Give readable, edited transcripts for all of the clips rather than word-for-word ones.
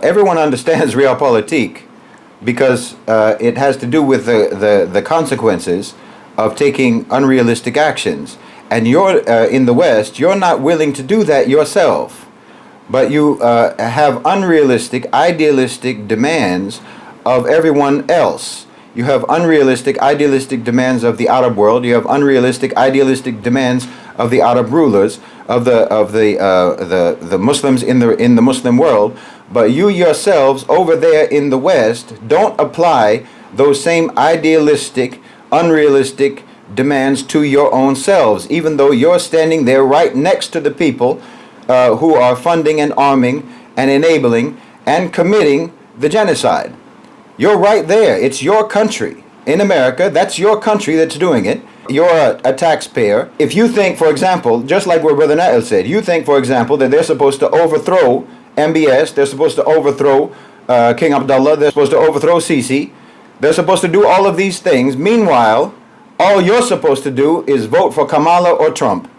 Everyone understands Realpolitik because it has to do with the consequences of taking unrealistic actions. And you're in the West, you're not willing to do that yourself, but you have unrealistic, idealistic demands of everyone else. You have unrealistic, idealistic demands of the Arab world. You have unrealistic, idealistic demands of the Arab rulers, of the Muslims in the Muslim world. But you yourselves over there in the West don't apply those same idealistic, unrealistic demands to your own selves, even though you're standing there right next to the people who are funding and arming and enabling and committing the genocide. You're right there. It's your country. In America, that's your country that's doing it. You're a taxpayer. If you think, for example, just like what Brother Nail said, you think, for example, that they're supposed to overthrow MBS, they're supposed to overthrow King Abdullah, they're supposed to overthrow Sisi, they're supposed to do all of these things. Meanwhile, all you're supposed to do is vote for Kamala or Trump.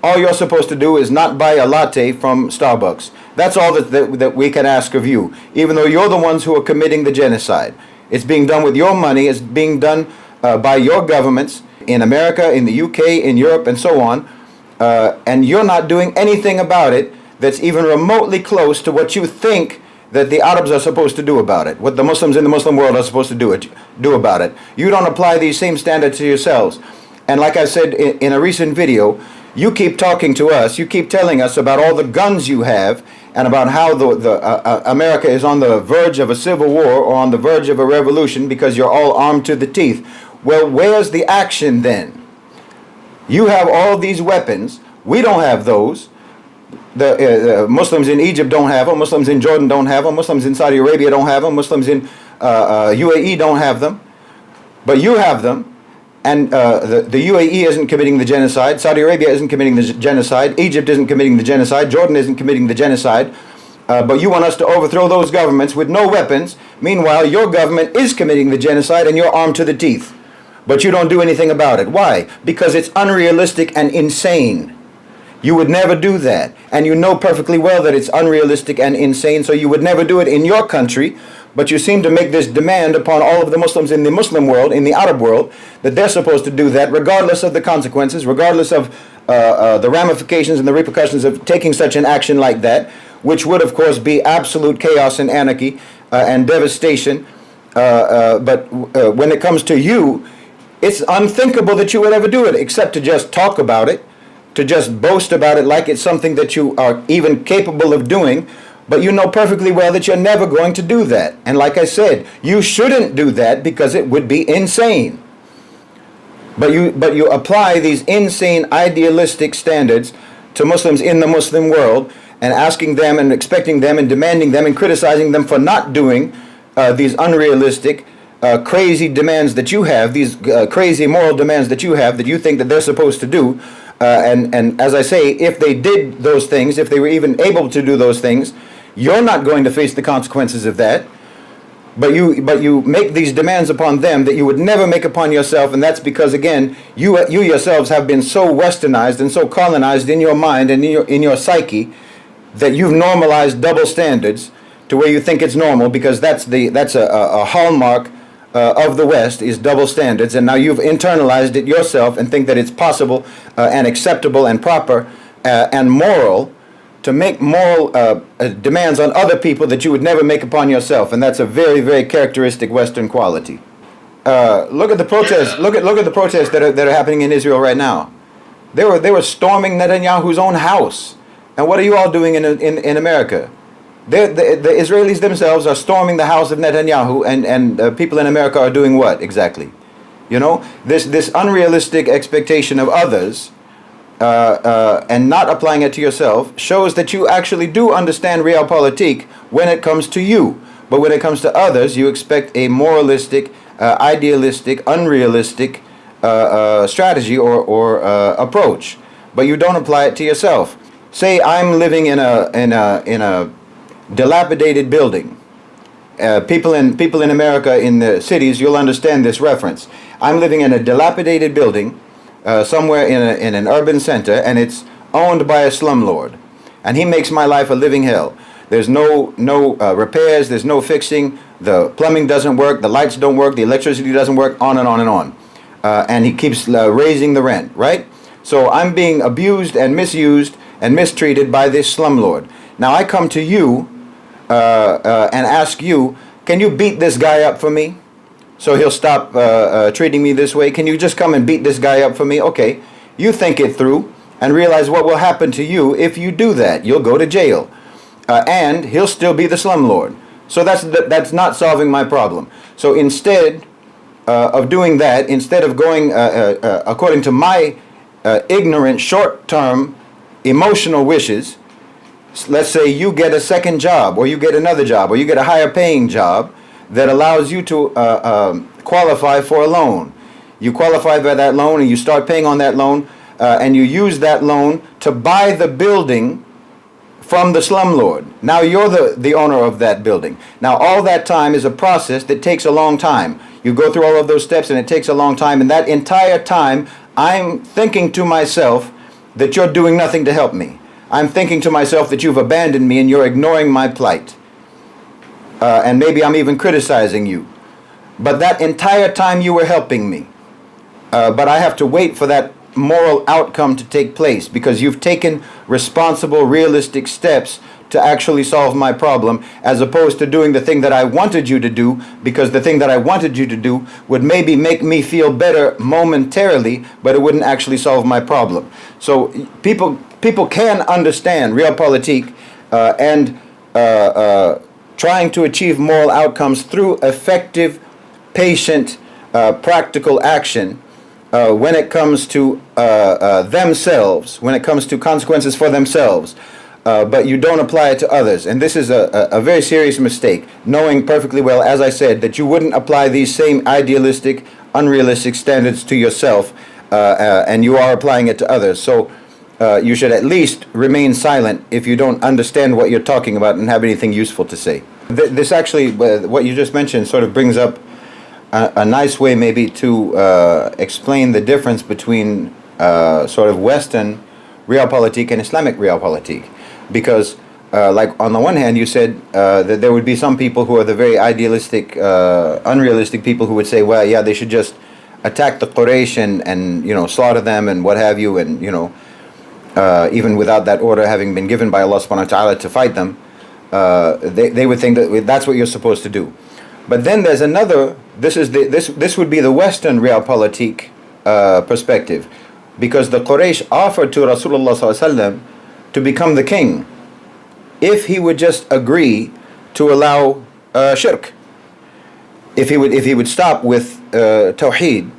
All you're supposed to do is not buy a latte from Starbucks. That's all that we can ask of you, even though you're the ones who are committing the genocide. It's being done with your money. It's being done by your governments in America, in the UK, in Europe, and so on. And you're not doing anything about it that's even remotely close to what you think that the Arabs are supposed to do about it, what the Muslims in the Muslim world are supposed to do about it. You don't apply these same standards to yourselves. And like I said in a recent video, you keep talking to us, you keep telling us about all the guns you have and about how America is on the verge of a civil war or on the verge of a revolution because you're all armed to the teeth. Well, where's the action then? You have all these weapons. We don't have those. The Muslims in Egypt don't have them. Muslims in Jordan don't have them. Muslims in Saudi Arabia don't have them. Muslims in UAE don't have them. But you have them. And the UAE isn't committing the genocide. Saudi Arabia isn't committing the genocide. Egypt isn't committing the genocide. Jordan isn't committing the genocide. But you want us to overthrow those governments with no weapons. Meanwhile, your government is committing the genocide and you're armed to the teeth. But you don't do anything about it. Why? Because it's unrealistic and insane. You would never do that. And you know perfectly well that it's unrealistic and insane, so you would never do it in your country. But you seem to make this demand upon all of the Muslims in the Muslim world, in the Arab world, that they're supposed to do that regardless of the consequences, regardless of the ramifications and the repercussions of taking such an action like that, which would, of course, be absolute chaos and anarchy and devastation. But when it comes to you, it's unthinkable that you would ever do it, except to just talk about it, to just boast about it like it's something that you are even capable of doing. But you know perfectly well that you're never going to do that. And like I said, you shouldn't do that because it would be insane. But you apply these insane idealistic standards to Muslims in the Muslim world and asking them and expecting them and demanding them and criticizing them for not doing these unrealistic, crazy demands that you have, these crazy moral demands that you have that you think that they're supposed to do. And as I say, if they did those things, if they were even able to do those things, you're not going to face the consequences of that. But you make these demands upon them that you would never make upon yourself, and that's because, again, you yourselves have been so westernized and so colonized in your mind and in your psyche that you've normalized double standards to where you think it's normal, because that's a hallmark of the West, is double standards, and now you've internalized it yourself and think that it's possible and acceptable and proper and moral to make moral demands on other people that you would never make upon yourself, and that's a very, very characteristic Western quality. Look at the protests. Look at the protests that are happening in Israel right now. They were storming Netanyahu's own house, and what are you all doing in America? The Israelis themselves are storming the house of Netanyahu, and people in America are doing what exactly? You know, this unrealistic expectation of others and not applying it to yourself shows that you actually do understand Realpolitik when it comes to you. But when it comes to others, you expect a moralistic, idealistic, unrealistic strategy or approach. But you don't apply it to yourself. Say I'm living in a dilapidated building. People in America, in the cities, you'll understand this reference. I'm living in a dilapidated building somewhere in an urban center, and it's owned by a slumlord, and he makes my life a living hell. There's no repairs. There's no fixing. The plumbing doesn't work. The lights don't work. The electricity doesn't work. On and on and on. And he keeps raising the rent, right? So I'm being abused and misused and mistreated by this slumlord. Now I come to you and ask you, can you beat this guy up for me? So he'll stop treating me this way. Can you just come and beat this guy up for me? Okay, you think it through and realize what will happen to you if you do that. You'll go to jail. And he'll still be the slumlord. So that's not solving my problem. So instead of doing that, instead of going according to my ignorant, short-term, emotional wishes, let's say you get a second job, or you get another job, or you get a higher paying job that allows you to qualify for a loan. You qualify by that loan and you start paying on that loan, and you use that loan to buy the building from the slumlord. Now you're the owner of that building. Now all that time is a process that takes a long time. You go through all of those steps and it takes a long time, and that entire time I'm thinking to myself that you're doing nothing to help me. I'm thinking to myself that you've abandoned me and you're ignoring my plight. And maybe I'm even criticizing you. But that entire time you were helping me. But I have to wait for that moral outcome to take place because you've taken responsible, realistic steps to actually solve my problem, as opposed to doing the thing that I wanted you to do, because the thing that I wanted you to do would maybe make me feel better momentarily, but it wouldn't actually solve my problem. So people can understand Realpolitik and trying to achieve moral outcomes through effective, patient, practical action when it comes to themselves, when it comes to consequences for themselves. But you don't apply it to others. And this is a very serious mistake, knowing perfectly well, as I said, that you wouldn't apply these same idealistic, unrealistic standards to yourself, and you are applying it to others. So you should at least remain silent if you don't understand what you're talking about and have anything useful to say. This actually, what you just mentioned, sort of brings up a nice way maybe to explain the difference between sort of Western Realpolitik and Islamic Realpolitik. Because, like, on the one hand, you said that there would be some people who are the very idealistic, unrealistic people who would say, well, yeah, they should just attack the Quraysh and you know, slaughter them and what have you, and, you know, even without that order having been given by Allah subhanahu wa ta'ala to fight them, they would think that that's what you're supposed to do. But then there's another, this would be the Western Realpolitik perspective, because the Quraysh offered to Rasulullah sallallahu alaihi wasallam to become the king if he would just agree to allow shirk. If he would stop with tawheed,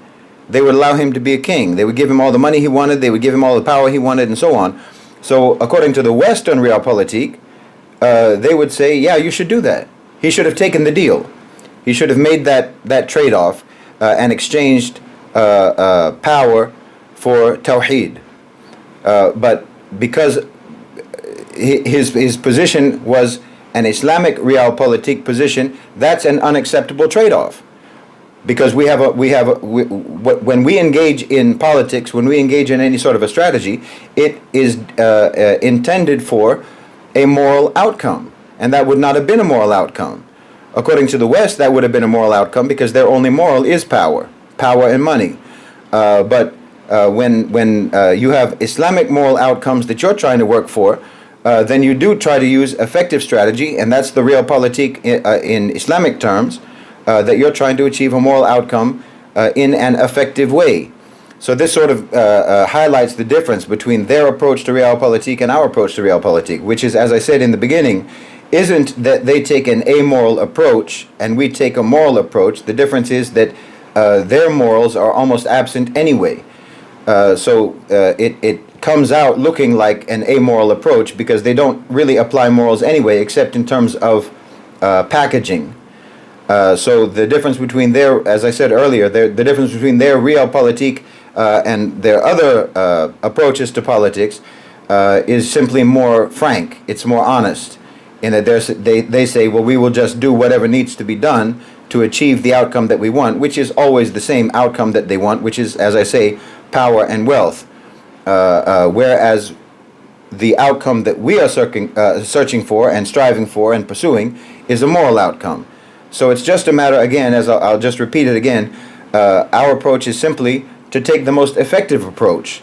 they would allow him to be a king. They would give him all the money he wanted, they would give him all the power he wanted, and so on. So according to the Western Realpolitik, they would say, yeah, you should do that. He should have taken the deal. He should have made that trade-off and exchanged power for tawheed. But because his position was an Islamic Realpolitik position, that's an unacceptable trade-off. Because when we engage in politics, when we engage in any sort of a strategy, it is intended for a moral outcome, and that would not have been a moral outcome. According to the West, that would have been a moral outcome because their only moral is power and money. But when you have Islamic moral outcomes that you're trying to work for, then you do try to use effective strategy, and that's the Realpolitik in Islamic terms, that you're trying to achieve a moral outcome in an effective way. So this sort of highlights the difference between their approach to Realpolitik and our approach to Realpolitik, which is, as I said in the beginning, isn't that they take an amoral approach and we take a moral approach. The difference is that their morals are almost absent anyway. So it comes out looking like an amoral approach because they don't really apply morals anyway, except in terms of packaging. So the difference between their, as I said earlier, the difference between their Realpolitik and their other approaches to politics is simply more frank. It's more honest, in that they say, well, we will just do whatever needs to be done to achieve the outcome that we want, which is always the same outcome that they want, which is, as I say, power and wealth. Whereas the outcome that we are searching for and striving for and pursuing is a moral outcome. So it's just a matter, again, as I'll just repeat it again, our approach is simply to take the most effective approach,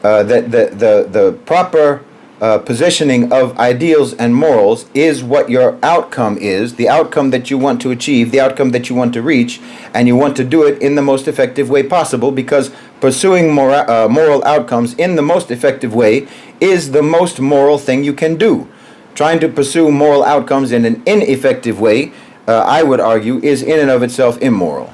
that the proper positioning of ideals and morals is what your outcome is, the outcome that you want to achieve, the outcome that you want to reach, and you want to do it in the most effective way possible, because pursuing moral outcomes in the most effective way is the most moral thing you can do. Trying to pursue moral outcomes in an ineffective way, I would argue, is in and of itself immoral.